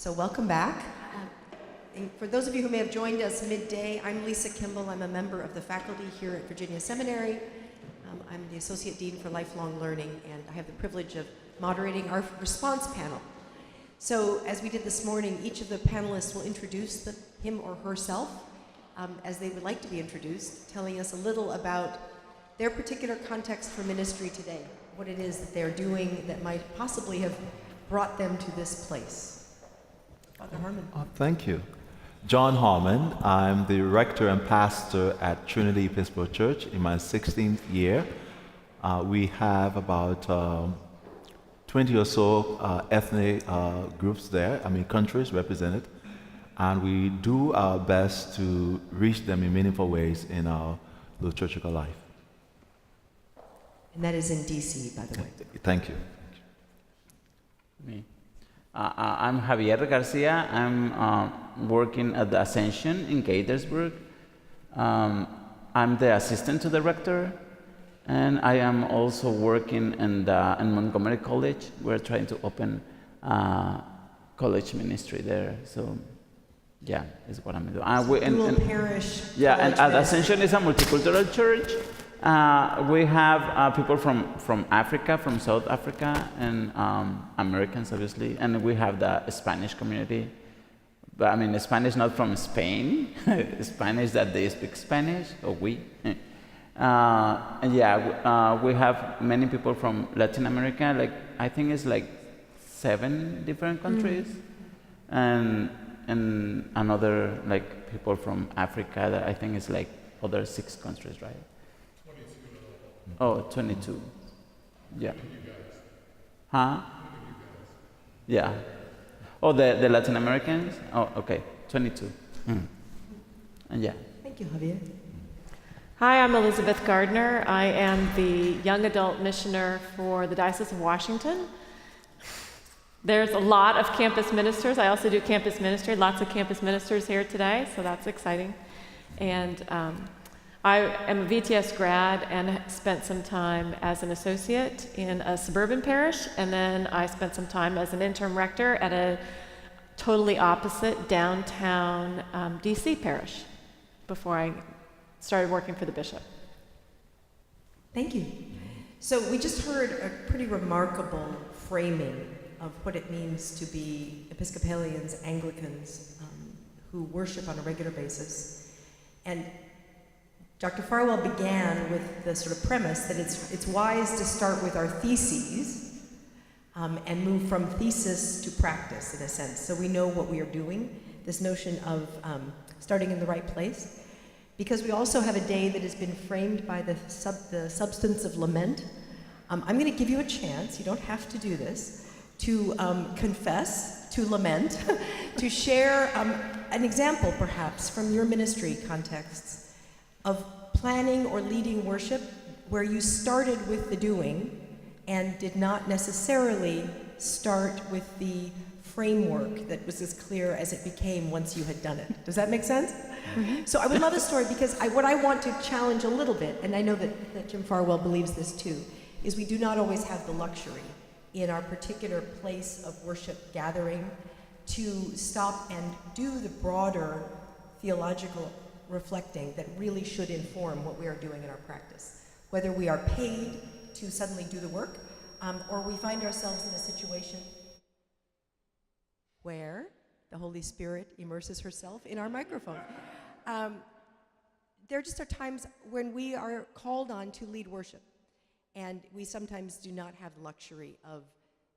So welcome back. And for those of you who may have joined us midday, I'm Lisa Kimball. I'm a member of the faculty here at Virginia Seminary. I'm the Associate Dean for Lifelong Learning, and I have the privilege of moderating our response panel. So as we did this morning, each of the panelists will introduce him or herself as they would like to be introduced, telling us a little about their particular context for ministry today, what it is that they're doing that might possibly have brought them to this place. Father Harmon. Thank you. John Harmon. I'm the rector and pastor at Trinity Episcopal Church in my 16th year. We have about 20 or so ethnic groups there, countries represented, and we do our best to reach them in meaningful ways in our liturgical life. And that is in DC, by the way. Thank you. Me. I'm Javier Garcia. I'm working at the Ascension in Gaithersburg. I'm the assistant to the rector, and I am also working in Montgomery College. We're trying to open college ministry there. So, yeah, is what I'm doing. Dual parish. Yeah, and at Ascension is a multicultural church. We have people from Africa, from South Africa, and Americans, obviously, and we have the Spanish community. But Spanish not from Spain, Spanish that they speak Spanish, or we. And yeah, we have many people from Latin America, I think it's 7 different countries, and another people from Africa that I think is other 6 countries, right? 22. Yeah. Huh? Yeah. Oh, the Latin Americans? Oh, okay. 22. And yeah. Thank you, Javier. Hi, I'm Elizabeth Gardner. I am the young adult missioner for the Diocese of Washington. There's a lot of campus ministers. I also do campus ministry. Lots of campus ministers here today, so that's exciting. And I am a VTS grad and spent some time as an associate in a suburban parish, and then I spent some time as an interim rector at a totally opposite downtown DC parish before I started working for the bishop. Thank you. So we just heard a pretty remarkable framing of what it means to be Episcopalians, Anglicans, who worship on a regular basis. And Dr. Farwell began with the sort of premise that it's wise to start with our theses and move from thesis to practice, in a sense, so we know what we are doing, this notion of starting in the right place. Because we also have a day that has been framed by the substance of lament. I'm going to give you a chance, you don't have to do this, to confess, to lament, to share an example, perhaps, from your ministry contexts of planning or leading worship where you started with the doing and did not necessarily start with the framework that was as clear as it became once you had done it. Does that make sense? Mm-hmm. So I would love a story, because what I want to challenge a little bit, and I know that Jim Farwell believes this too, is we do not always have the luxury in our particular place of worship gathering to stop and do the broader theological reflecting that really should inform what we are doing in our practice. Whether we are paid to suddenly do the work, or we find ourselves in a situation where the Holy Spirit immerses herself in our microphone. There just are times when we are called on to lead worship, and we sometimes do not have the luxury of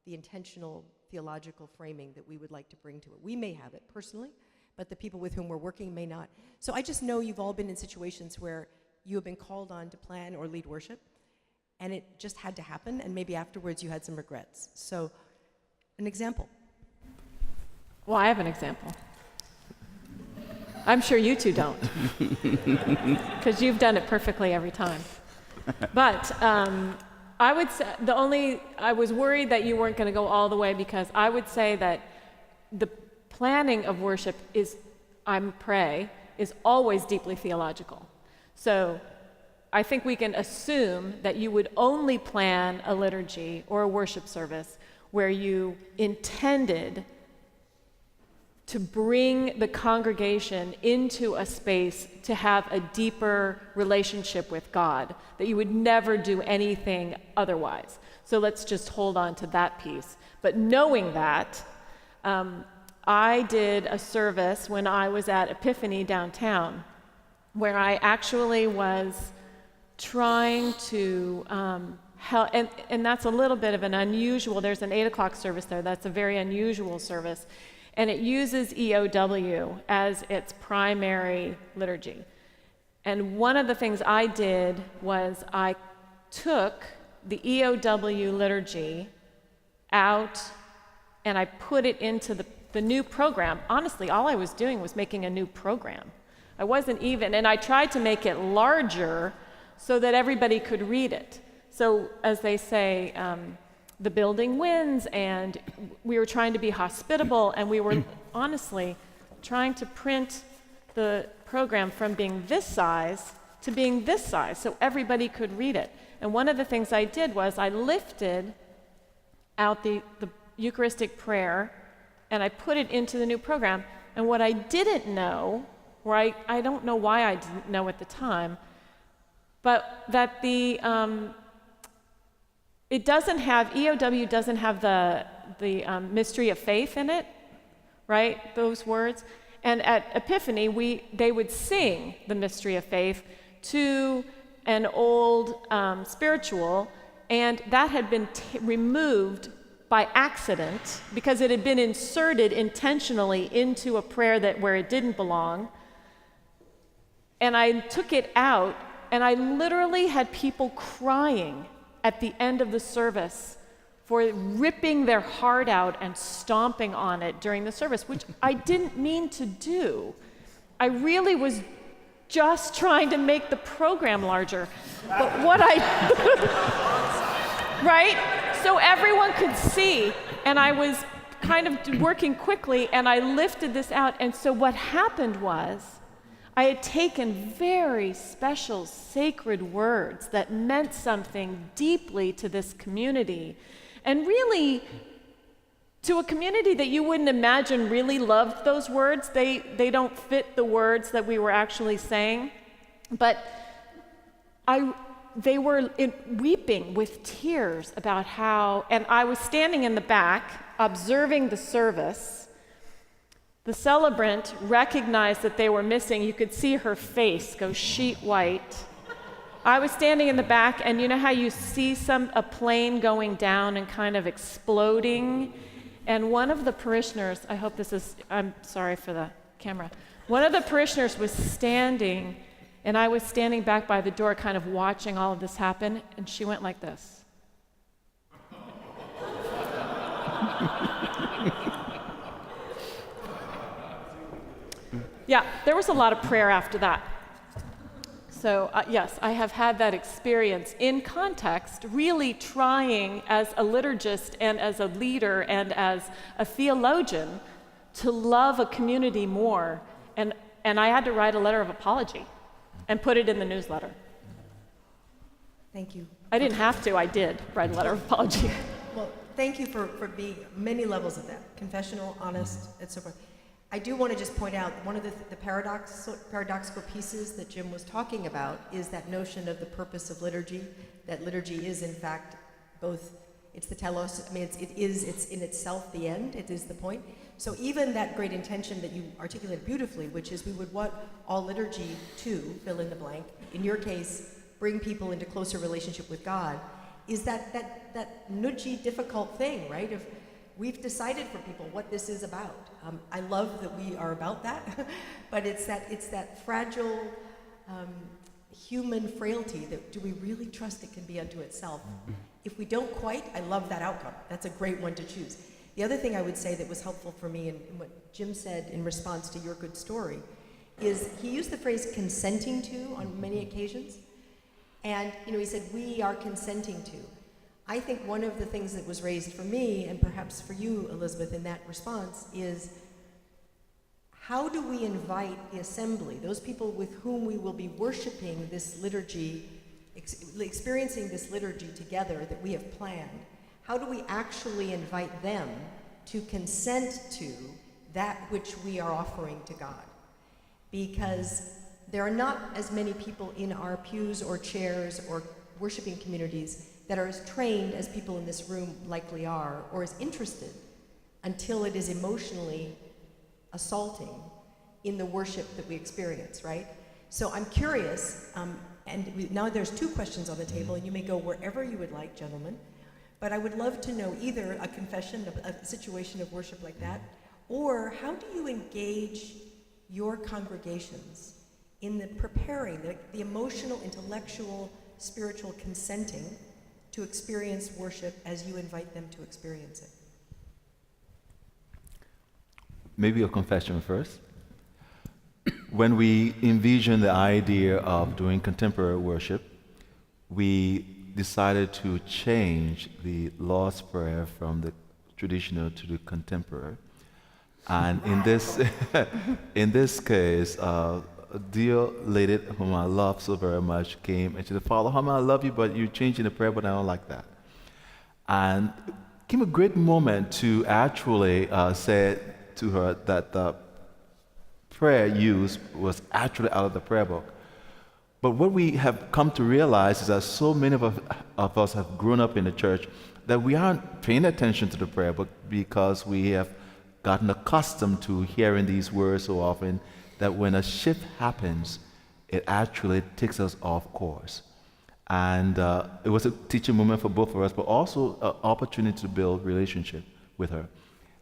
the intentional theological framing that we would like to bring to it. We may have it personally, but the people with whom we're working may not. So I just know you've all been in situations where you have been called on to plan or lead worship, and it just had to happen, and maybe afterwards you had some regrets. So, an example. Well, I have an example. I'm sure you two don't, because you've done it perfectly every time. But I would say I was worried that you weren't going to go all the way, because I would say that the planning of worship is always deeply theological. So I think we can assume that you would only plan a liturgy or a worship service where you intended to bring the congregation into a space to have a deeper relationship with God, that you would never do anything otherwise. So let's just hold on to that piece. But knowing that, I did a service when I was at Epiphany downtown, where I actually was trying to help, and that's a little bit of an unusual, there's an 8 o'clock service there, that's a very unusual service, and it uses EOW as its primary liturgy. And one of the things I did was I took the EOW liturgy out and I put it into the new program. Honestly, all I was doing was making a new program. I wasn't even, and I tried to make it larger so that everybody could read it. So as they say, the building wins, and we were trying to be hospitable, and we were honestly trying to print the program from being this size to being this size so everybody could read it. And one of the things I did was I lifted out the Eucharistic prayer and I put it into the new program. And what I didn't know, or I don't know why I didn't know at the time, but that it doesn't have, EOW doesn't have the mystery of faith in it, right? Those words. And at Epiphany, they would sing the mystery of faith to an old spiritual, and that had been removed by accident because it had been inserted intentionally into a prayer where it didn't belong. And I took it out, and I literally had people crying at the end of the service for ripping their heart out and stomping on it during the service, which I didn't mean to do. I really was just trying to make the program larger. But what right? So everyone could see, and I was kind of working quickly, and I lifted this out. And so what happened was, I had taken very special sacred words that meant something deeply to this community, and really to a community that you wouldn't imagine really loved those words. They don't fit the words that we were actually saying, but they were weeping with tears about how, and I was standing in the back observing the service. The celebrant recognized that they were missing. You could see her face go sheet white. I was standing in the back, and you know how you see a plane going down and kind of exploding? And one of the parishioners, I'm sorry for the camera. One of the parishioners was standing, and I was standing back by the door kind of watching all of this happen, and she went like this. Yeah, there was a lot of prayer after that. So yes, I have had that experience in context, really trying as a liturgist and as a leader and as a theologian to love a community more. And I had to write a letter of apology and put it in the newsletter. Thank you. I didn't have to, I did write a letter of apology. Well, thank you for being many levels of that, confessional, honest, and so forth. I do want to just point out one of the paradoxical pieces that Jim was talking about is that notion of the purpose of liturgy, that liturgy is in fact both, it's the telos, I mean it's in itself the end, it is the point. So even that great intention that you articulated beautifully, which is we would want all liturgy to, fill in the blank, in your case, bring people into closer relationship with God, is that nudgy, difficult thing, right? If we've decided for people what this is about. I love that we are about that, but it's that fragile human frailty that do we really trust it can be unto itself? If we don't quite, I love that outcome. That's a great one to choose. The other thing I would say that was helpful for me in what Jim said in response to your good story is he used the phrase consenting to on many occasions. And he said, we are consenting to. I think one of the things that was raised for me, and perhaps for you, Elizabeth, in that response, is how do we invite the assembly, those people with whom we will be worshiping this liturgy, experiencing this liturgy together that we have planned, how do we actually invite them to consent to that which we are offering to God. Because there are not as many people in our pews or chairs or worshiping communities that are as trained as people in this room likely are, or as interested until it is emotionally assaulting in the worship that we experience, right? So I'm curious, now there's two questions on the table, and you may go wherever you would like, gentlemen, but I would love to know either a confession, a situation of worship like that, or how do you engage your congregations in the preparing, the emotional, intellectual, spiritual consenting to experience worship as you invite them to experience it? Maybe a confession first. When we envisioned the idea of doing contemporary worship, we decided to change the Lord's Prayer from the traditional to the contemporary. And in this case, a dear lady whom I love so very much came and she said, "Father Harmon, I love you, but you're changing the prayer, but I don't like that." And it came a great moment to actually say to her that the prayer used was actually out of the prayer book. But what we have come to realize is that so many of us have grown up in the church that we aren't paying attention to the prayer book because we have gotten accustomed to hearing these words so often that when a shift happens, it actually takes us off course. And it was a teaching moment for both of us, but also an opportunity to build relationship with her.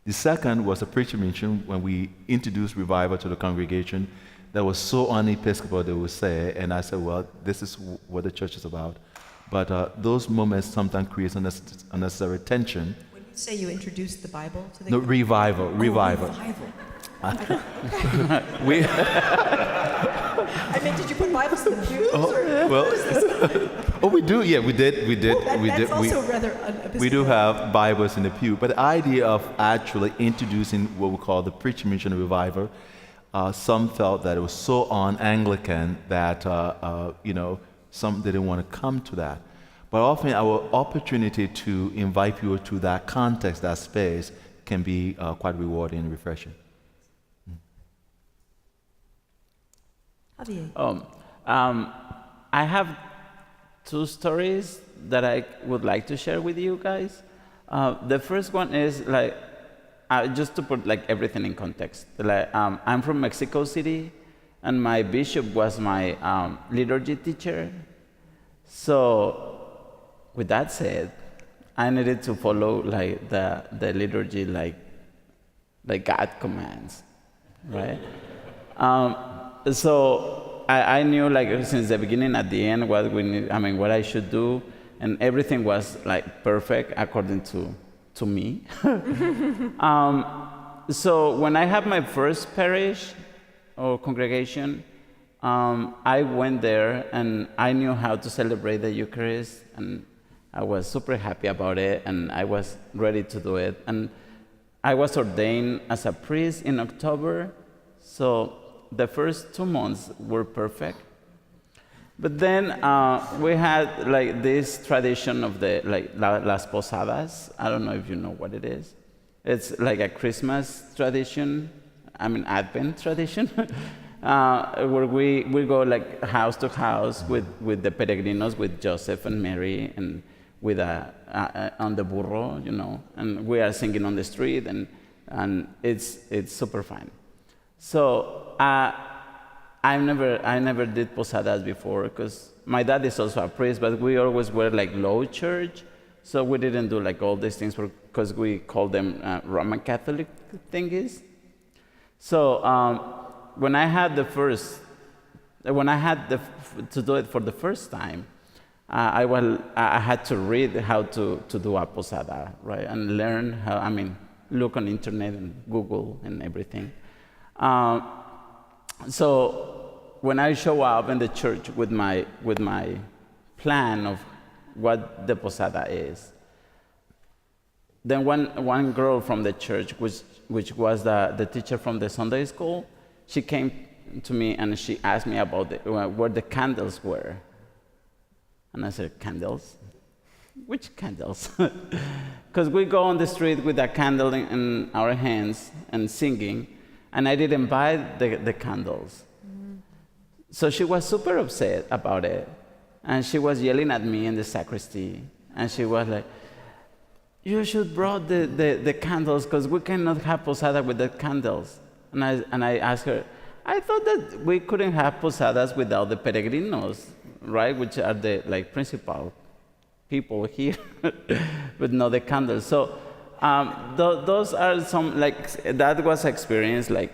The second was a preacher mention when we introduced revival to the congregation that was so un-Episcopal, they would say, and I said, well, this is what the church is about. But those moments sometimes create unnecessary tension. When you say you introduced the Bible to the No, revival. Oh, revival. We I mean, did you put Bibles in the pews? we do. Yeah, we did. That's also rather un-Episcopal. We do have Bibles in the pew, but the idea of actually introducing what we call the preacher mission revival, some felt that it was so un-Anglican that some didn't want to come to that. But often our opportunity to invite people to that context, that space, can be quite rewarding and refreshing. Javier. I have two stories that I would like to share with you guys. The first one is just to put everything in context. I'm from Mexico City, and my bishop was my liturgy teacher. So, with that said, I needed to follow the liturgy like God commands, right? So I knew since the beginning at the end what we need, what I should do, and everything was perfect according to me. So when I had my first parish or congregation, I went there and I knew how to celebrate the Eucharist, and I was super happy about it, and I was ready to do it. And I was ordained as a priest in October, so the first 2 months were perfect. But then we had this tradition of the Las Posadas. I don't know if you know what it is. It's like a Christmas tradition, Advent tradition, where we go house to house with the peregrinos, with Joseph and Mary, and with on the burro, and we are singing on the street, and it's super fun. So I never did posadas before because my dad is also a priest, but we always were low church, so we didn't do all these things because we call them Roman Catholic thingies. So when I had to do it for the first time, I had to read how to do a posada, right, and learn how. Look on internet and Google and everything. So when I show up in the church with my plan of what the posada is, then one girl from the church, which was the teacher from the Sunday school, she came to me and she asked me about where the candles were. And I said, candles? which candles? Because we go on the street with a candle in our hands and singing, and I didn't buy the candles. So she was super upset about it, and she was yelling at me in the sacristy, and she was like, you should brought the candles, because we cannot have posada with the candles. And I asked her, I thought that we couldn't have posadas without the peregrinos, right? Which are the principal people here, but not the candles. So those are some, that was experience like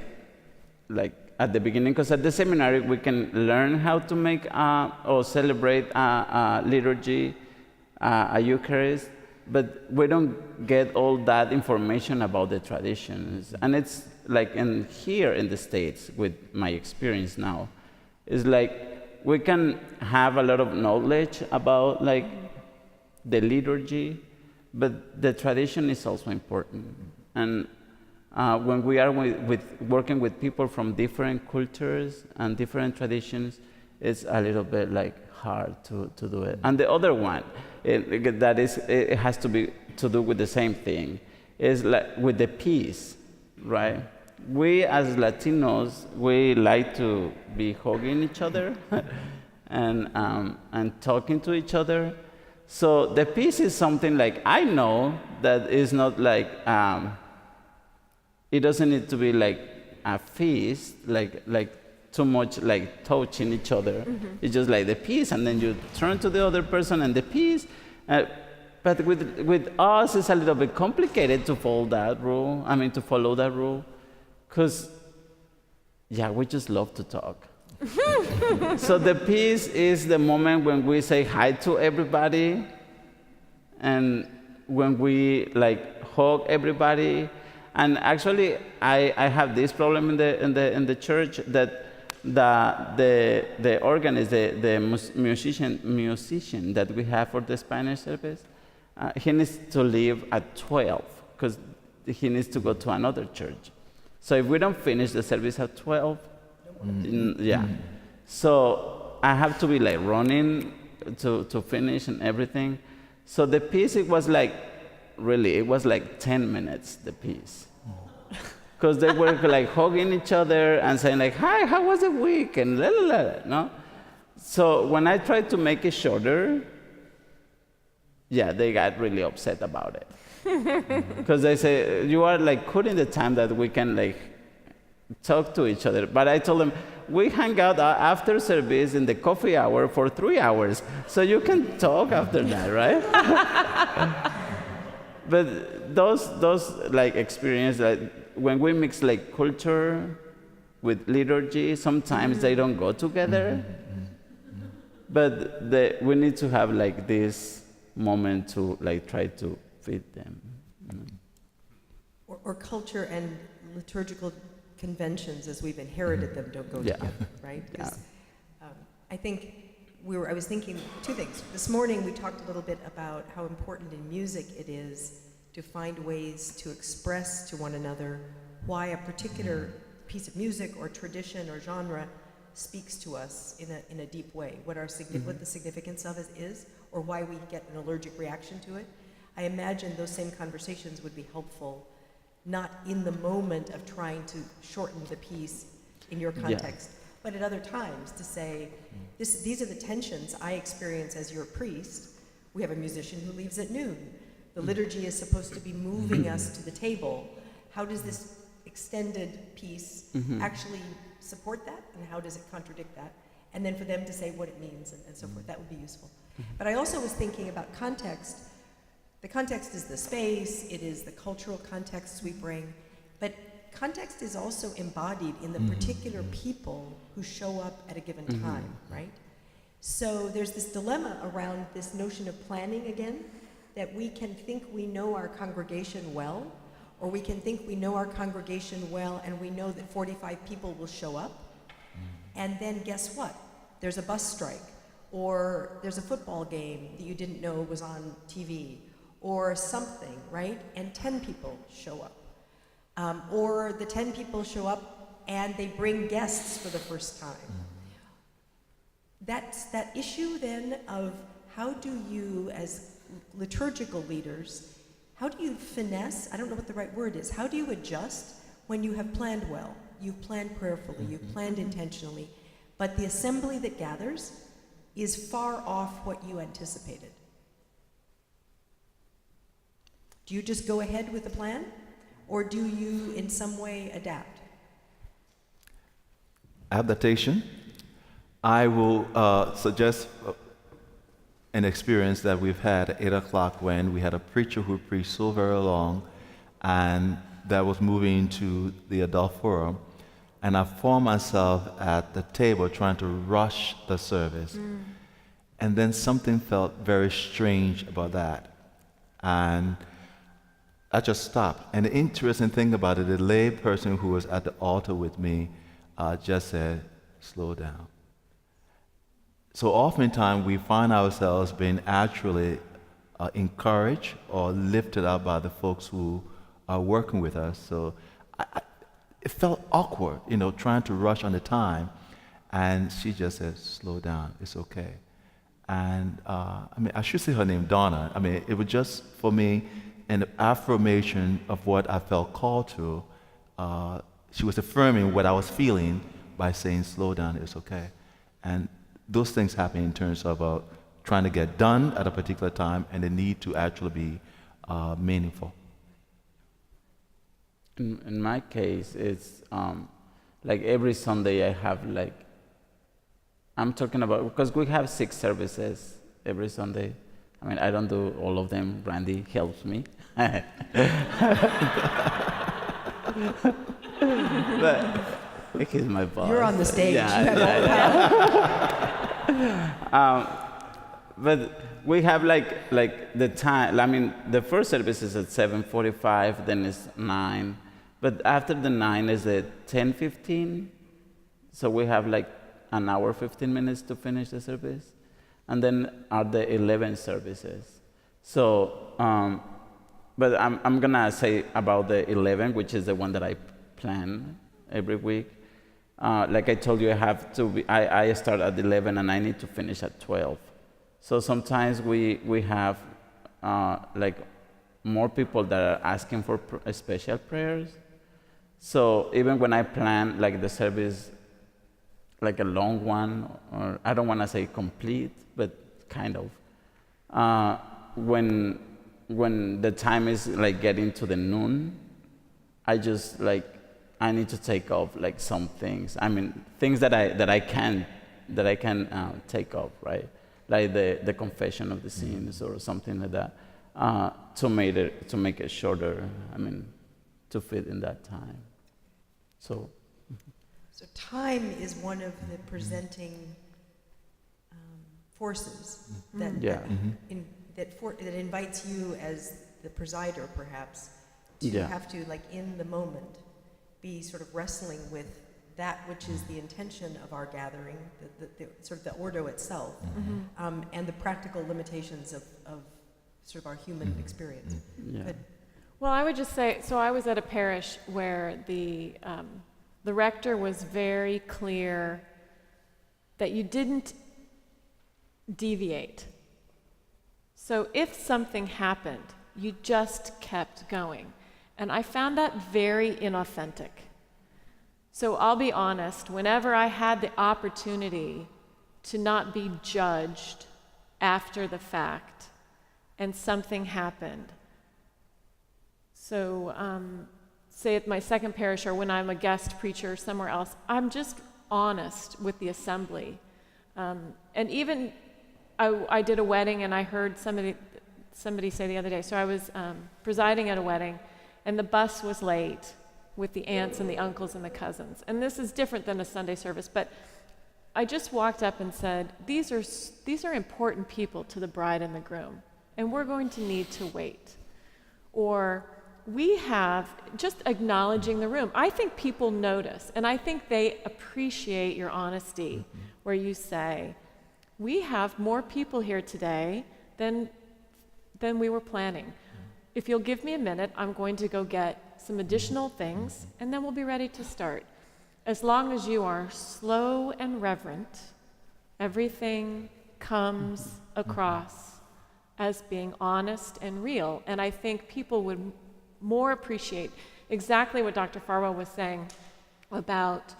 at the beginning, because at the seminary we can learn how to make or celebrate a liturgy, a Eucharist, but we don't get all that information about the traditions. And it's like here in the States, with my experience now, is like we can have a lot of knowledge about the liturgy, but the tradition is also important. And when we are working with people from different cultures and different traditions, it's a little bit hard to do it. And the other one, it has to do with the same thing, is with the peace, right? We as Latinos, we like to be hugging each other and talking to each other. So the peace is something I know that is not it doesn't need to be a feast, too much touching each other. Mm-hmm. It's just the peace, and then you turn to the other person and the peace. But with us, it's a little bit complicated to follow that rule. Because, we just love to talk. So the peace is the moment when we say hi to everybody, and when we hug everybody. And actually, I have this problem in the church, that the organist, the musician that we have for the Spanish service, he needs to leave at 12 because he needs to go to another church. So if we don't finish the service at 12, so I have to be running to finish and everything. So the piece, it was really, it was 10 minutes, the piece. Because they were hugging each other and saying hi, how was the week? And no? So when I tried to make it shorter, they got really upset about it. Because they say, you are cutting the time that we can talk to each other. But I told them, we hang out after service in the coffee hour for 3 hours, so you can talk after that, right? But those experience, when we mix culture with liturgy, sometimes they don't go together. But we need to have this moment to try to fit them. Or culture and liturgical conventions, as we've inherited them, don't go together, right? Because I think I was thinking two things. This morning we talked a little bit about how important in music it is to find ways to express to one another why a particular piece of music or tradition or genre speaks to us in a deep way, what the significance of it is, or why we get an allergic reaction to it. I imagine those same conversations would be helpful, not in the moment of trying to shorten the piece in your context, but at other times to say, these are the tensions I experience as your priest. We have a musician who leaves at noon. The liturgy is supposed to be moving us to the table. How does this extended piece actually support that, and how does it contradict that? And then for them to say what it means and so forth, that would be useful. But I also was thinking about context. The context is the space, it is the cultural contexts we bring, but context is also embodied in the particular people who show up at a given time, right? So there's this dilemma around this notion of planning again, that we can think we know our congregation well, or we can think we know our congregation well and we know that 45 people will show up, and then guess what? There's a bus strike, or there's a football game that you didn't know was on TV, or something, right? And 10 people show up. Or the 10 people show up and they bring guests for the first time. That's that issue then of how do you, as liturgical leaders, how do you finesse? I don't know what the right word is. How do you adjust when you have planned well? You've planned prayerfully, you've planned intentionally, but the assembly that gathers is far off what you anticipated. Do you just go ahead with the plan, or do you in some way adapt? Adaptation. I will suggest an experience that we've had at 8 o'clock when we had a preacher who preached so very long, and that was moving to the adult forum, and I found myself at the table trying to rush the service. And then something felt very strange about that. And I just stopped. And the interesting thing about it, the lay person who was at the altar with me just said, slow down. So oftentimes we find ourselves being actually encouraged or lifted up by the folks who are working with us. So it felt awkward, trying to rush on the time. And she just said, slow down, it's okay. And I should say her name, Donna. It was just, for me, an affirmation of what I felt called to. She was affirming what I was feeling by saying, slow down, it's okay. And those things happen in terms of trying to get done at a particular time and the need to actually be meaningful. In my case, it's like every Sunday I have I'm talking about, because we have 6 services every Sunday. I don't do all of them. Randy helps me. But he's my boss. You're on the stage. Yeah, You have all the but we have the time. The first service is at 7:45, then it's 9. But after the 9 is at 10:15. So we have an hour, 15 minutes to finish the service. And then are the 11 services. So, but I'm gonna say about the 11, which is the one that I plan every week. Like I told you, I start at 11 and I need to finish at 12. So sometimes we have more people that are asking for special prayers. So even when I plan the service, a long one, or I don't want to say complete, but kind of. When the time is getting to the noon, I just I need to take off some things. Things that I can take off, right? Like the confession of the sins or something like that, to make it shorter. To fit in that time. So time is one of the presenting forces that invites you as the presider, perhaps, to have to, in the moment, be sort of wrestling with that which is the intention of our gathering, the sort of the ordo itself, and the practical limitations of sort of our human experience. Yeah. But, Well, I would just say, so I was at a parish where the rector was very clear that you didn't deviate. So if something happened, you just kept going. And I found that very inauthentic. So I'll be honest, whenever I had the opportunity to not be judged after the fact and something happened, so say at my second parish or when I'm a guest preacher somewhere else, I'm just honest with the assembly. And even I did a wedding and I heard somebody say the other day, so I was presiding at a wedding and the bus was late with the aunts and the uncles and the cousins. And this is different than a Sunday service, but I just walked up and said, these are important people to the bride and the groom, and we're going to need to wait. Or we have just acknowledging the room. I think people notice, and I think they appreciate your honesty, where you say, we have more people here today than we were planning. If you'll give me a minute, I'm going to go get some additional things, and then we'll be ready to start. As long as you are slow and reverent, everything comes across as being honest and real. And I think people would more appreciate exactly what Dr. Farwell was saying about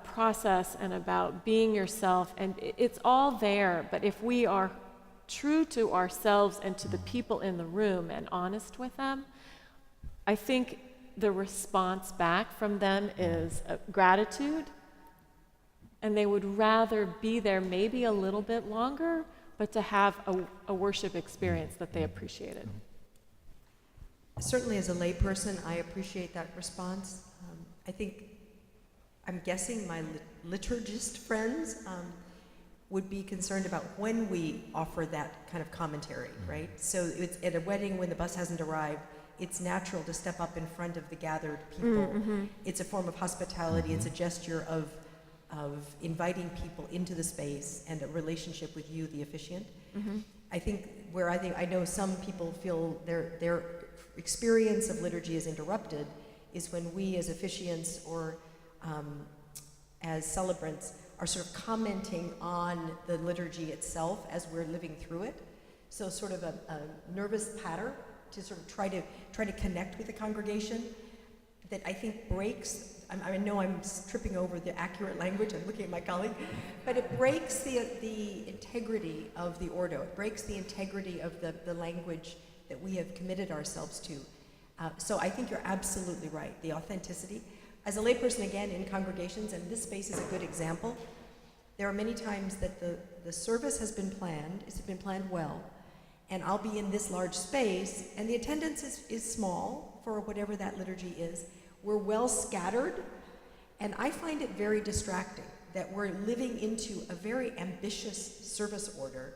process and about being yourself. And it's all there, but if we are true to ourselves and to the people in the room and honest with them, I think the response back from them is gratitude, and they would rather be there maybe a little bit longer, but to have a worship experience that they appreciated. Certainly as a layperson, I appreciate that response. I'm guessing my liturgist friends would be concerned about when we offer that kind of commentary, right? So it's at a wedding when the bus hasn't arrived, it's natural to step up in front of the gathered people. It's a form of hospitality. It's a gesture of inviting people into the space and a relationship with you, the officiant. I know some people feel their experience of liturgy is interrupted is when we as officiants or as celebrants are sort of commenting on the liturgy itself as we're living through it. So sort of a nervous patter to sort of try to connect with the congregation that I think breaks. I know I'm tripping over the accurate language. I'm looking at my colleague, but it breaks the integrity of the ordo. It breaks the integrity of the language that we have committed ourselves to. So I think you're absolutely right. The authenticity. As a layperson, again, in congregations, and this space is a good example, there are many times that the service has been planned, it's been planned well, and I'll be in this large space, and the attendance is small for whatever that liturgy is. We're well scattered, and I find it very distracting that we're living into a very ambitious service order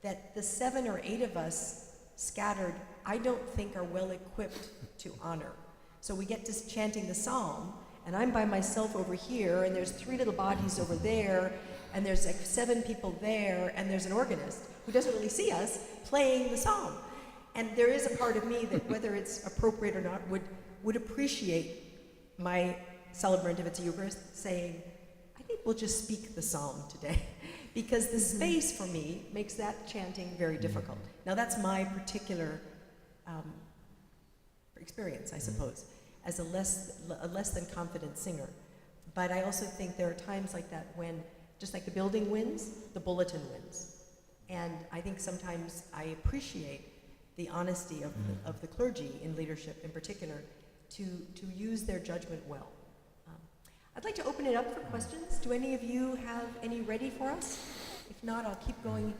that the 7 or 8 of us scattered, I don't think are well equipped to honor. So we get to chanting the psalm, and I'm by myself over here, and there's 3 little bodies over there, and there's like 7 people there, and there's an organist who doesn't really see us playing the psalm. And there is a part of me that, whether it's appropriate or not, would appreciate my celebrant, if it's a Eucharist, saying, I think we'll just speak the psalm today. Because the space for me makes that chanting very difficult. Now that's my particular experience, I suppose, as a less than confident singer. But I also think there are times like that when, just like the building wins, the bulletin wins. And I think sometimes I appreciate the honesty of the clergy in leadership in particular to use their judgment well. I'd like to open it up for questions. Do any of you have any ready for us? If not, I'll keep going.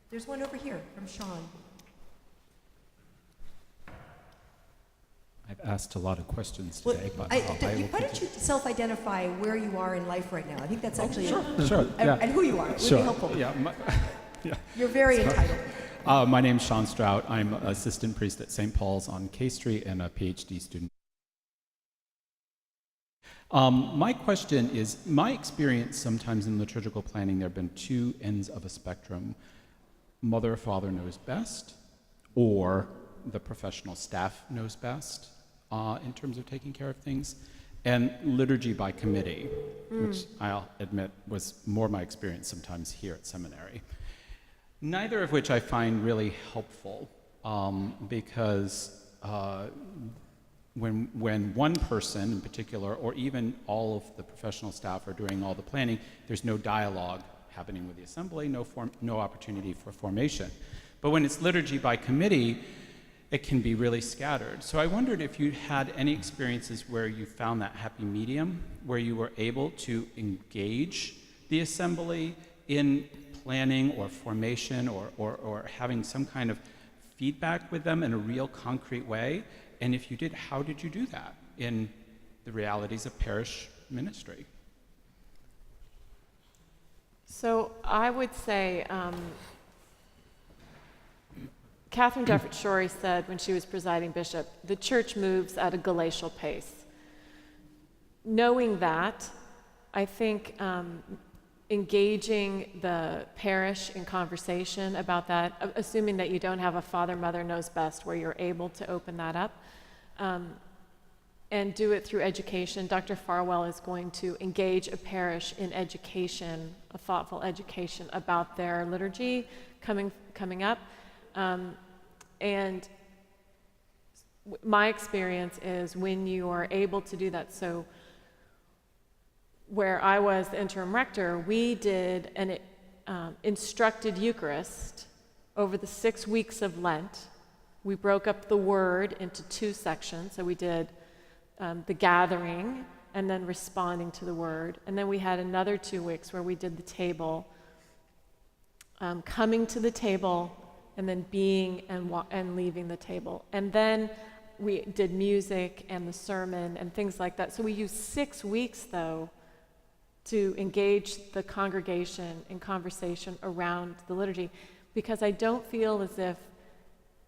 There's one over here from Sean. I've asked a lot of questions today, but why don't you self-identify where you are in life right now? I think that's actually sure, yeah. And who you are. It would be helpful. Yeah, yeah. You're very entitled. My name's Sean Strout. I'm assistant priest at St. Paul's on K Street and a PhD student. My question is, my experience sometimes in liturgical planning, there have been 2 ends of a spectrum. Mother or father knows best, or the professional staff knows best in terms of taking care of things, and liturgy by committee, which I'll admit was more my experience sometimes here at seminary. Neither of which I find really helpful because when one person in particular, or even all of the professional staff are doing all the planning, there's no dialogue happening with the assembly, no opportunity for formation. But when it's liturgy by committee, it can be really scattered. So I wondered if you had any experiences where you found that happy medium, where you were able to engage the assembly in planning or formation or having some kind of feedback with them in a real concrete way. And if you did, how did you do that in the realities of parish ministry? So I would say, Catherine Jefferts Shorey said when she was presiding bishop, the church moves at a glacial pace. Knowing that, I think engaging the parish in conversation about that, assuming that you don't have a father, mother knows best where you're able to open that up, and do it through education. Dr. Farwell is going to engage a parish in education, a thoughtful education about their liturgy coming up. And my experience is when you are able to do that, so where I was the interim rector, we did an instructed Eucharist over the 6 weeks of Lent. We broke up the word into 2 sections. So we did the gathering and then responding to the word. And then we had another 2 weeks where we did the table, coming to the table and then being and leaving the table. And then we did music and the sermon and things like that. So we used 6 weeks, though, to engage the congregation in conversation around the liturgy, because I don't feel as if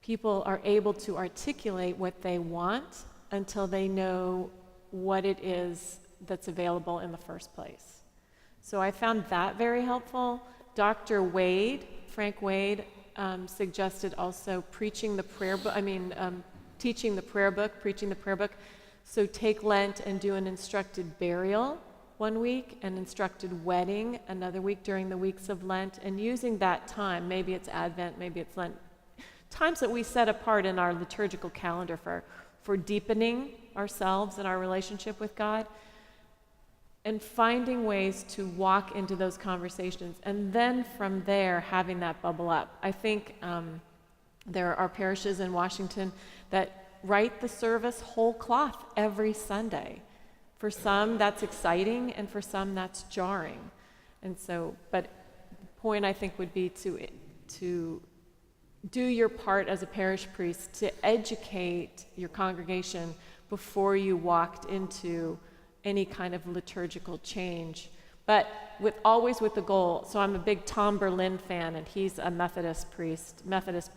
people are able to articulate what they want until they know what it is that's available in the first place. So I found that very helpful. Dr. Wade, Frank Wade, suggested also teaching the prayer book, preaching the prayer book. So take Lent and do an instructed burial 1 week, an instructed wedding another week during the weeks of Lent, and using that time, maybe it's Advent, maybe it's Lent, times that we set apart in our liturgical calendar for deepening ourselves and our relationship with God, and finding ways to walk into those conversations, and then from there having that bubble up. I think there are parishes in Washington that write the service whole cloth every Sunday. For some, that's exciting, and for some, that's jarring. And so, but the point I think would be to do your part as a parish priest to educate your congregation before you walked into any kind of liturgical change, but always with the goal. So I'm a big Tom Berlin fan, and he's a Methodist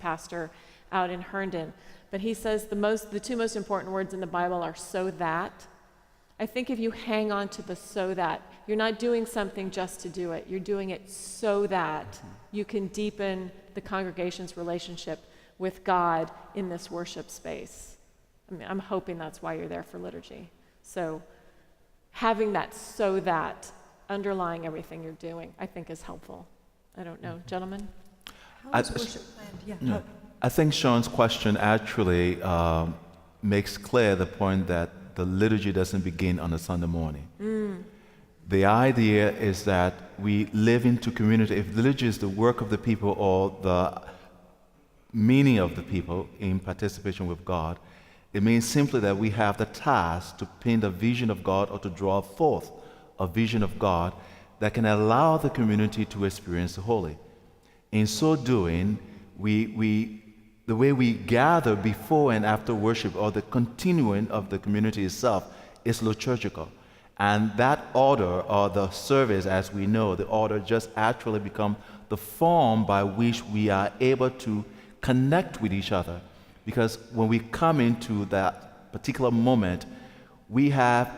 pastor out in Herndon. But he says the 2 most important words in the Bible are "so that." I think if you hang on to the "so that," you're not doing something just to do it. You're doing it so that you can deepen the congregation's relationship with God in this worship space. I mean, I'm hoping that's why you're there for liturgy. So having that "so that" underlying everything you're doing, I think is helpful. I don't know, gentlemen? How is worship planned? Yeah. I think Sean's question actually makes clear the point that the liturgy doesn't begin on a Sunday morning. The idea is that we live into community. If liturgy is the work of the people or the meaning of the people in participation with God, it means simply that we have the task to paint a vision of God or to draw forth a vision of God that can allow the community to experience the holy. In so doing, the way we gather before and after worship, or the continuing of the community itself, is liturgical. And that order, or the service, as we know, the order just actually become the form by which we are able to connect with each other. Because when we come into that particular moment,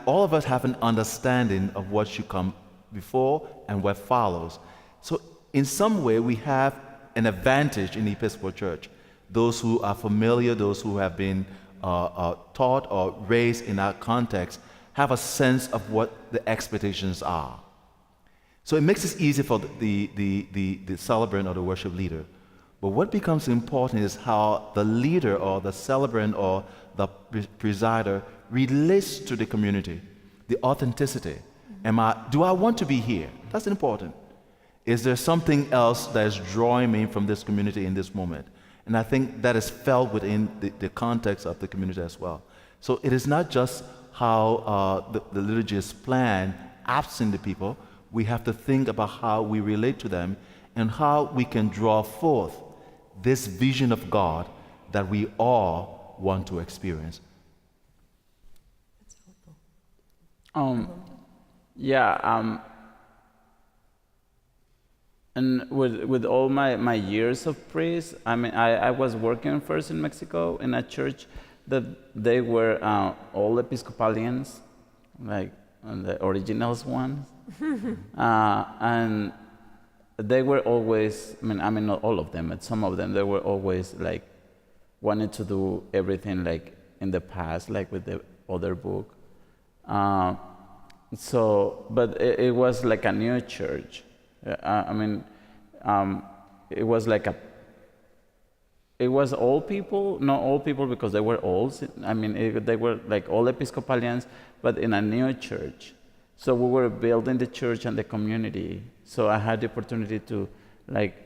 all of us have an understanding of what should come before and what follows. So in some way, we have an advantage in the Episcopal Church. Those who are familiar, those who have been taught or raised in our context, have a sense of what the expectations are. So it makes it easy for the celebrant or the worship leader. But what becomes important is how the leader or the celebrant or the presider relates to the community, the authenticity. Do I want to be here? That's important. Is there something else that is drawing me from this community in this moment? And I think that is felt within the context of the community as well. So it is not just how the liturgy is planned, absent the people. We have to think about how we relate to them and how we can draw forth this vision of God that we all want to experience. That's helpful. And with all my years of priest, I mean, I was working first in Mexico in a church that they were all Episcopalians, like the originals ones. And they were always, I mean, not all of them, but some of them, they were always like wanted to do everything like in the past, like with the other book. But it was like a new church. I mean, it was like it was old people, not old people because they were old. I mean, they were like all Episcopalians, but in a new church. So we were building the church and the community. So I had the opportunity to like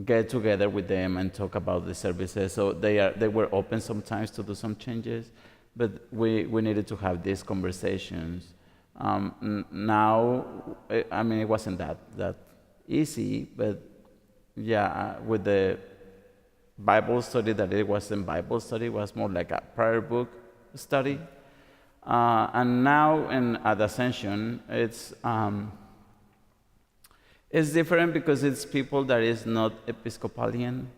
get together with them and talk about the services. So they were open sometimes to do some changes, but we needed to have these conversations. Now, I mean, it wasn't that easy, but yeah, with the Bible study, that it wasn't Bible study, it was more like a prayer book study. And now at Ascension, it's different because it's people that is not Episcopalian.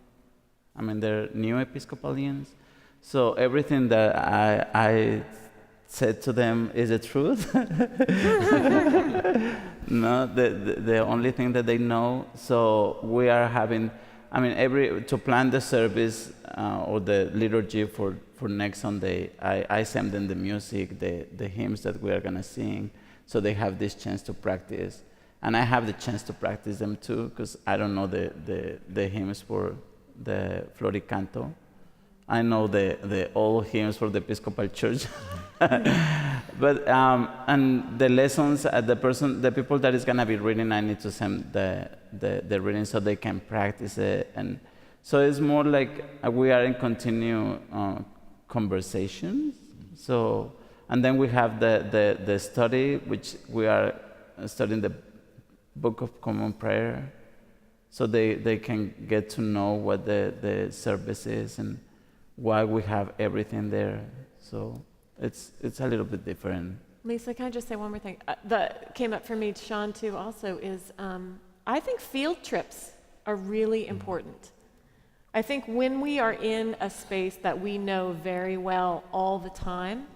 I mean, they're new Episcopalians. So everything that I said to them is the truth. No, the only thing that they know. So we are having, I mean, to plan the service or the liturgy for next Sunday, I send them the music, the hymns that we are going to sing, so they have this chance to practice. And I have the chance to practice them too, because I don't know the hymns for the Floricanto. I know the old hymns for the Episcopal Church. But and the lessons, the people that is gonna be reading, I need to send the reading so they can practice it, and so it's more like we are in continued conversations. So, and then we have the study, which we are studying the Book of Common Prayer, so they can get to know what the service is and why we have everything there. So it's a little bit different. Lisa, can I just say one more thing? That came up for me, Sean, too, also, is I think field trips are really important. I think when we are in a space that we know very well all the time,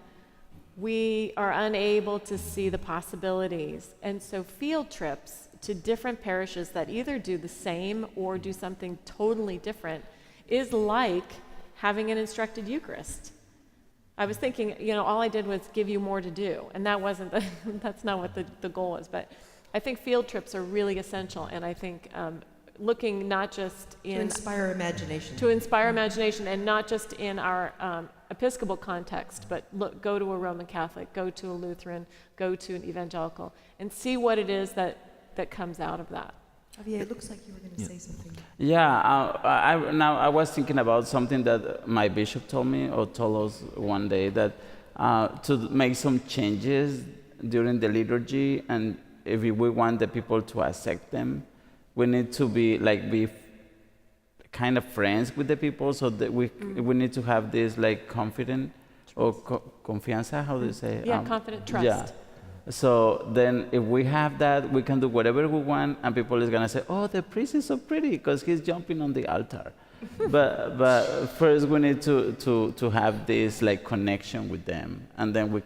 we are unable to see the possibilities. And so field trips to different parishes that either do the same or do something totally different is like having an instructed Eucharist. I was thinking, all I did was give you more to do, and that's not what the goal was. But I think field trips are really essential, and I think looking not just in... To inspire imagination. To inspire imagination, and not just in our Episcopal context, but go to a Roman Catholic, go to a Lutheran, go to an evangelical, and see what it is that comes out of that. Javier, it looks like you were going to say something. Yeah, I was thinking about something that my bishop told me or told us one day, that to make some changes during the liturgy, and if we want the people to accept them, we need to be kind of friends with the people, so that we need to have this like confident or confianza, how do you say? Yeah, confident trust. Yeah. So then if we have that, we can do whatever we want, and people is going to say, oh, the priest is so pretty because he's jumping on the altar. but first we need to have this like connection with them, and then we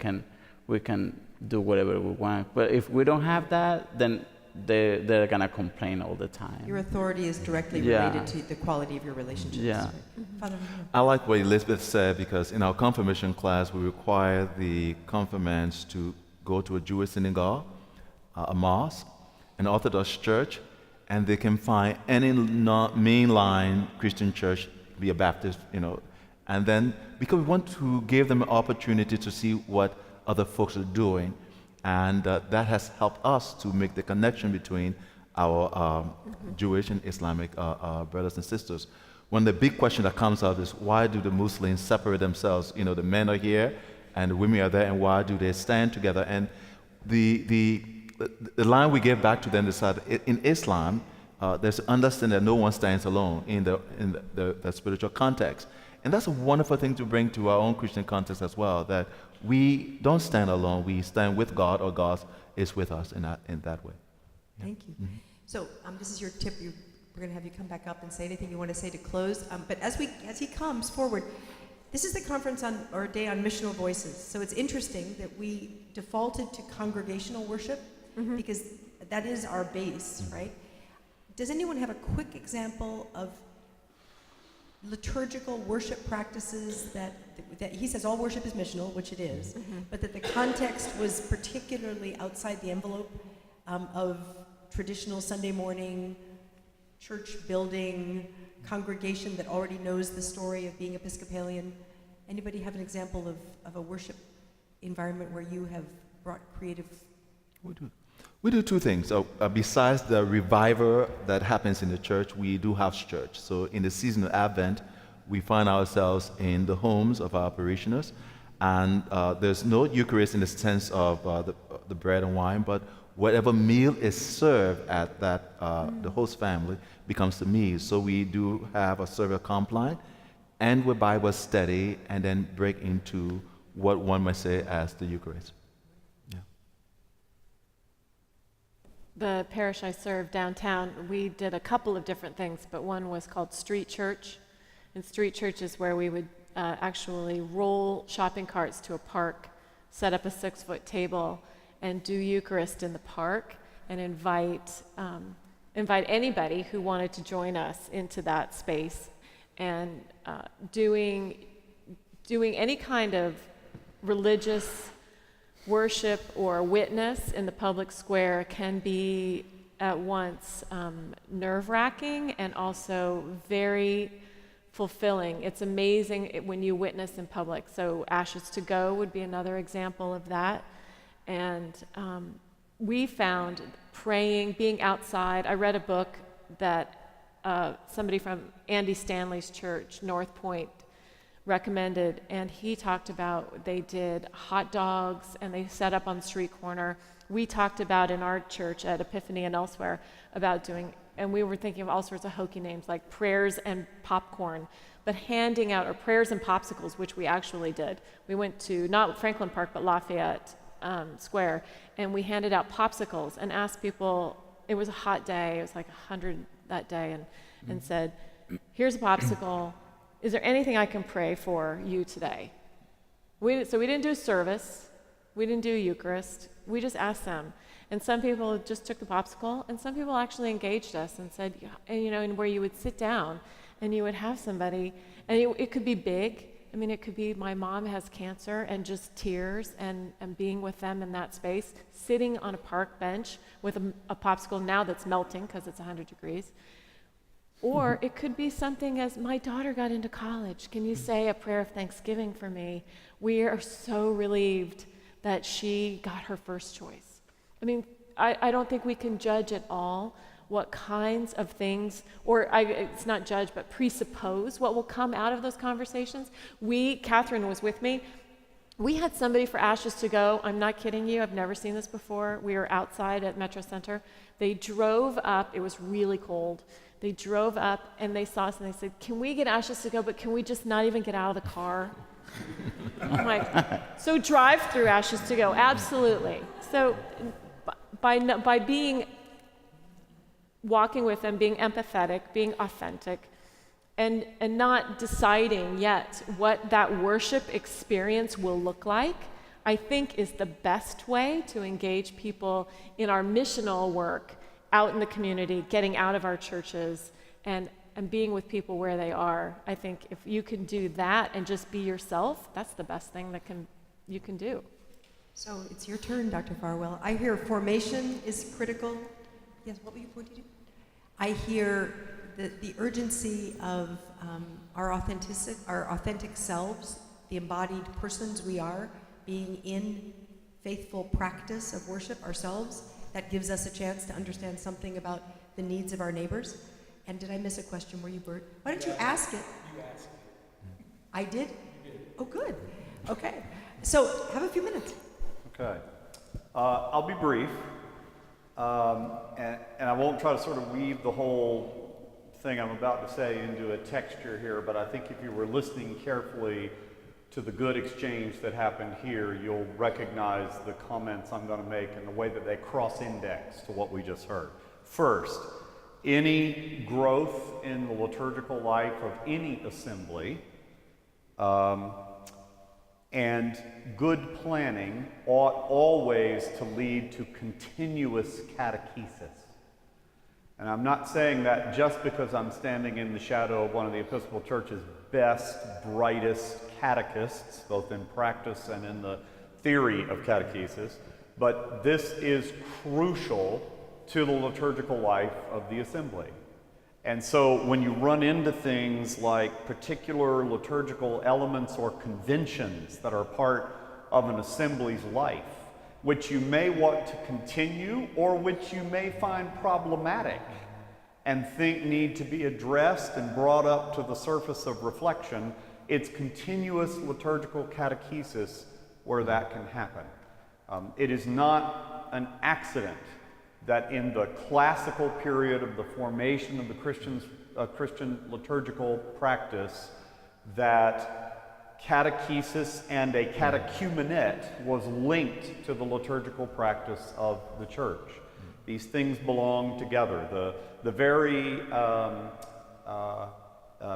can do whatever we want. But if we don't have that, then they're going to complain all the time. Your authority is directly related to the quality of your relationships. Yeah. Right? Father Ramiro. I like what Elizabeth said, because in our confirmation class, we require the confirmands to go to a Jewish synagogue, a mosque, an Orthodox church, and they can find any mainline Christian church, be a Baptist, and then, because we want to give them an opportunity to see what other folks are doing, and that has helped us to make the connection between our Jewish and Islamic brothers and sisters. One of the big questions that comes out is, why do the Muslims separate themselves? The men are here, and the women are there, and why do they stand together? And the line we give back to them is that in Islam, there's an understanding that no one stands alone in the spiritual context. And that's a wonderful thing to bring to our own Christian context as well, that we don't stand alone, we stand with God, or God is with us in that way. Yeah. Thank you. Mm-hmm. So this is your tip. We're going to have you come back up and say anything you want to say to close. But as he comes forward, this is the conference or day on missional voices. So it's interesting that we defaulted to congregational worship, because that is our base, right? Does anyone have a quick example of liturgical worship practices that he says all worship is missional, which it is, but that the context was particularly outside the envelope of traditional Sunday morning church building congregation that already knows the story of being Episcopalian. Anybody have an example of a worship environment where you have brought creative? We do two things. So, besides the reviver that happens in the church, we do house church. So in the season of Advent, we find ourselves in the homes of our parishioners, and there's no Eucharist in the sense of the bread and wine, but whatever meal is served at that the host family becomes the meal. So we do have a server compline, and with Bible study, and then break into what one might say as the Eucharist. The parish I served downtown, we did a couple of different things, but one was called street church. And street church is where we would actually roll shopping carts to a park, set up a 6-foot table, and do Eucharist in the park, and invite anybody who wanted to join us into that space. And doing any kind of religious worship or witness in the public square can be at once nerve-wracking and also very fulfilling. It's amazing when you witness in public. So Ashes to Go would be another example of that. And we found praying, being outside. I read a book that somebody from Andy Stanley's church, North Point, recommended, and he talked about they did hot dogs and they set up on the street corner. We talked about in our church at Epiphany and elsewhere about doing, and we were thinking of all sorts of hokey names like prayers and popcorn, but handing out, or prayers and popsicles, which we actually did. We went to not Franklin Park but Lafayette Square, and we handed out popsicles and asked people. It was a hot day, it was like 100 that day, and said, here's a popsicle. Is there anything I can pray for you today? So we didn't do service. We didn't do Eucharist. We just asked them. And some people just took the popsicle, and some people actually engaged us and said, and where you would sit down and you would have somebody, and it could be big. I mean, it could be my mom has cancer and just tears and being with them in that space, sitting on a park bench with a popsicle now that's melting because it's 100 degrees. Or it could be something as, my daughter got into college. Can you say a prayer of thanksgiving for me? We are so relieved that she got her first choice. I mean, I don't think we can judge at all what kinds of things, it's not judge, but presuppose what will come out of those conversations. Catherine was with me. We had somebody for Ashes to Go. I'm not kidding you. I've never seen this before. We were outside at Metro Center. They drove up. It was really cold. They drove up and they saw us and they said, can we get Ashes to Go, but can we just not even get out of the car? I'm like, so drive through Ashes to Go, absolutely. So by walking with them, being empathetic, being authentic, and not deciding yet what that worship experience will look like, I think is the best way to engage people in our missional work out in the community, getting out of our churches, and being with people where they are. I think if you can do that and just be yourself, that's the best thing you can do. So it's your turn, Dr. Farwell. I hear formation is critical. Yes, what were you pointing to? I hear the urgency of our authentic selves, the embodied persons we are, being in faithful practice of worship ourselves. That gives us a chance to understand something about the needs of our neighbors. And did I miss a question? Were you, Bert? Why don't you ask it? You asked it. I did? You did. Oh, good. Okay. So have a few minutes. Okay. I'll be brief. And I won't try to sort of weave the whole thing I'm about to say into a texture here, but I think if you were listening carefully to the good exchange that happened here, you'll recognize the comments I'm going to make and the way that they cross-index to what we just heard. First, any growth in the liturgical life of any assembly and good planning ought always to lead to continuous catechesis. And I'm not saying that just because I'm standing in the shadow of one of the Episcopal Church's best, brightest catechists, both in practice and in the theory of catechesis, but this is crucial to the liturgical life of the assembly. And so when you run into things like particular liturgical elements or conventions that are part of an assembly's life, which you may want to continue or which you may find problematic and think need to be addressed and brought up to the surface of reflection, it's continuous liturgical catechesis where that can happen. It is not an accident that in the classical period of the formation of the Christian liturgical practice, that catechesis and a catechumenate was linked to the liturgical practice of the church. These things belong together. The very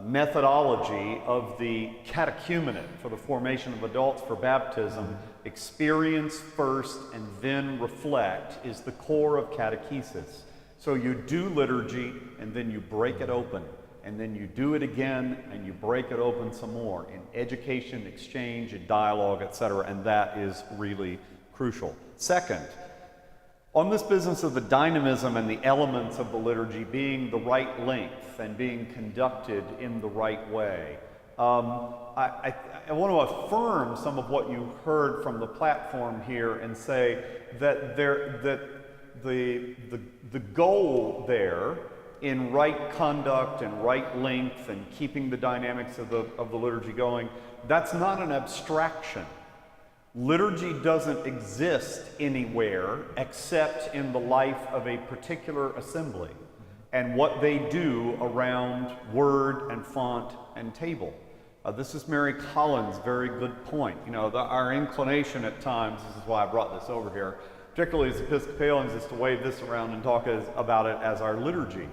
methodology of the catechumenate for the formation of adults for baptism, experience first and then reflect, is the core of catechesis. So you do liturgy and then you break it open, and then you do it again and you break it open some more in education, exchange, and dialogue, etc., and that is really crucial. Second, on this business of the dynamism and the elements of the liturgy being the right length and being conducted in the right way, I want to affirm some of what you heard from the platform here and say that the goal there in right conduct and right length and keeping the dynamics of the liturgy going, that's not an abstraction. Liturgy doesn't exist anywhere except in the life of a particular assembly and what they do around word and font and table. This is Mary Collins' very good point. You know, our inclination at times, this is why I brought this over here, particularly as Episcopalians, is to wave this around and talk about it as our liturgy.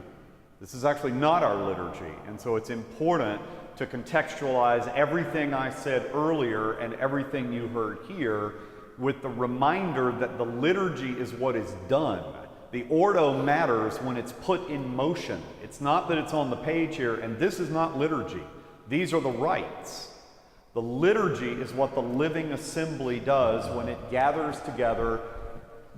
This is actually not our liturgy, and so it's important to contextualize everything I said earlier and everything you heard here with the reminder that the liturgy is what is done. The ordo matters when it's put in motion. It's not that it's on the page here, and this is not liturgy. These are the rites. The liturgy is what the living assembly does when it gathers together,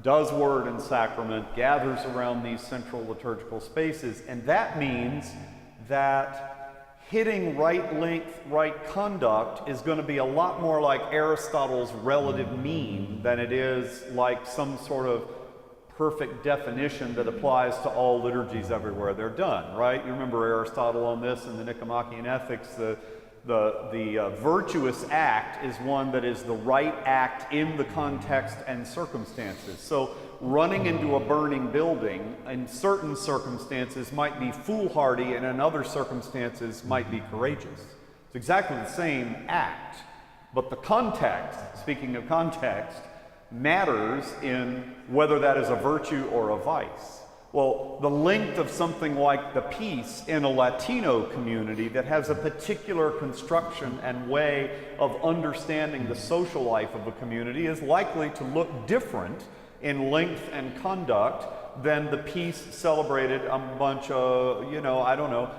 does word and sacrament, gathers around these central liturgical spaces, and that means that hitting right length, right conduct is going to be a lot more like Aristotle's relative mean than it is like some sort of perfect definition that applies to all liturgies everywhere they're done, right? You remember Aristotle on this in the Nicomachean Ethics. The virtuous act is one that is the right act in the context and circumstances. So running into a burning building in certain circumstances might be foolhardy and in other circumstances might be courageous. It's exactly the same act, but the context, speaking of context, matters in whether that is a virtue or a vice. Well, the length of something like the peace in a Latino community that has a particular construction and way of understanding the social life of a community is likely to look different in length and conduct than the peace celebrated among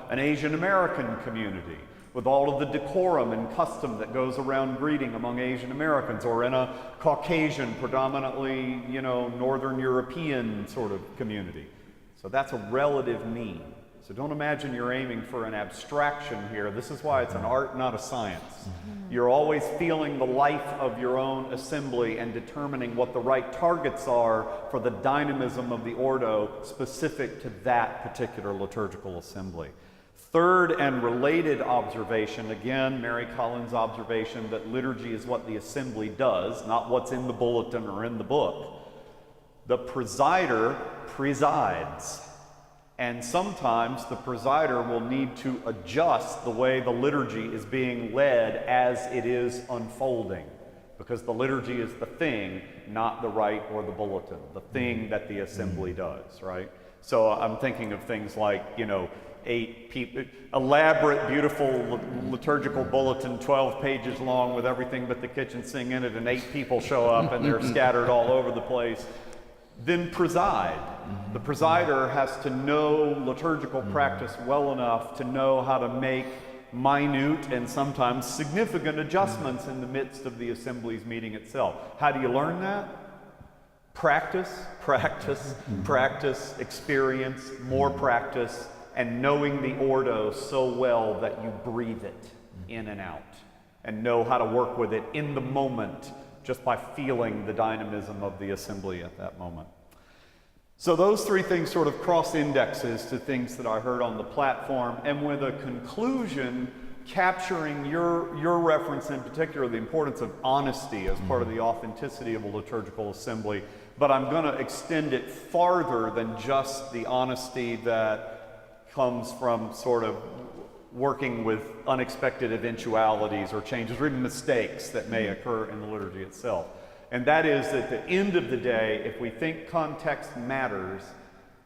an Asian American community, with all of the decorum and custom that goes around greeting among Asian Americans, or in a Caucasian, predominantly, Northern European sort of community. So that's a relative mean. So don't imagine you're aiming for an abstraction here. This is why it's an art, not a science. You're always feeling the life of your own assembly and determining what the right targets are for the dynamism of the ordo specific to that particular liturgical assembly. Third and related observation, again, Mary Collins' observation that liturgy is what the assembly does, not what's in the bulletin or in the book. The presider presides, and sometimes the presider will need to adjust the way the liturgy is being led as it is unfolding, because the liturgy is the thing, not the rite or the bulletin, the thing that the assembly does, right? So I'm thinking of things like, 8 people, elaborate, beautiful liturgical bulletin, 12 pages long with everything but the kitchen sink in it, and 8 people show up and they're scattered all over the place. then preside. The presider has to know liturgical practice well enough to know how to make minute and sometimes significant adjustments in the midst of the assembly's meeting itself. How do you learn that? Practice, practice, practice, experience, more practice, and knowing the ordo so well that you breathe it in and out and know how to work with it in the moment just by feeling the dynamism of the assembly at that moment. So those three things sort of cross indexes to things that I heard on the platform, and with a conclusion capturing your reference in particular, the importance of honesty as part of the authenticity of a liturgical assembly. But I'm going to extend it farther than just the honesty that comes from sort of working with unexpected eventualities or changes or even mistakes that may occur in the liturgy itself. And that is, at the end of the day, if we think context matters,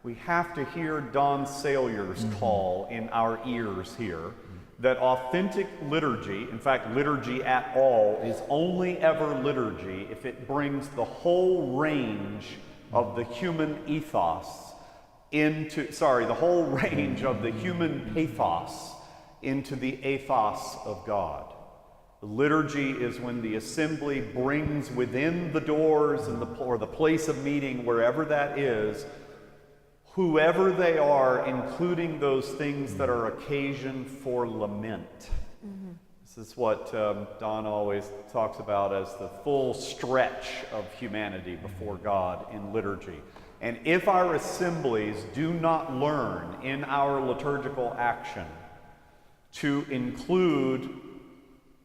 we have to hear Don Salyer's call in our ears here that authentic liturgy, in fact, liturgy at all, is only ever liturgy if it brings the whole range of the human ethos the whole range of the human pathos into the ethos of God. The liturgy is when the assembly brings within the doors and or the place of meeting, wherever that is, whoever they are, including those things that are occasion for lament. This is what Don always talks about as the full stretch of humanity before God in liturgy. And if our assemblies do not learn in our liturgical action to include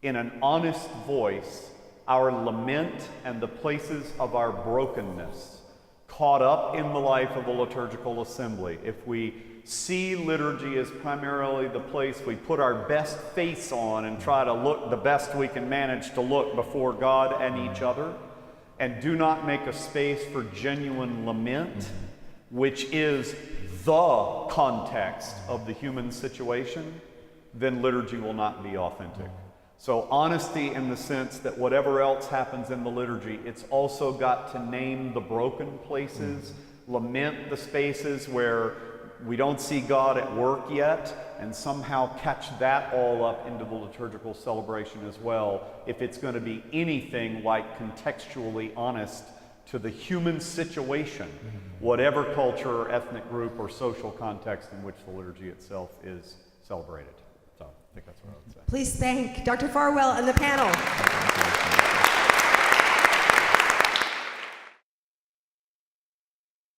in an honest voice our lament and the places of our brokenness caught up in the life of a liturgical assembly, if we see liturgy as primarily the place we put our best face on and try to look the best we can manage to look before God and each other, and do not make a space for genuine lament, which is the context of the human situation, then liturgy will not be authentic. So honesty in the sense that whatever else happens in the liturgy, it's also got to name the broken places, lament the spaces where we don't see God at work yet, and somehow catch that all up into the liturgical celebration as well, if it's going to be anything like contextually honest to the human situation, whatever culture or ethnic group or social context in which the liturgy itself is celebrated. So I think that's what I would say. Please thank Dr. Farwell and the panel.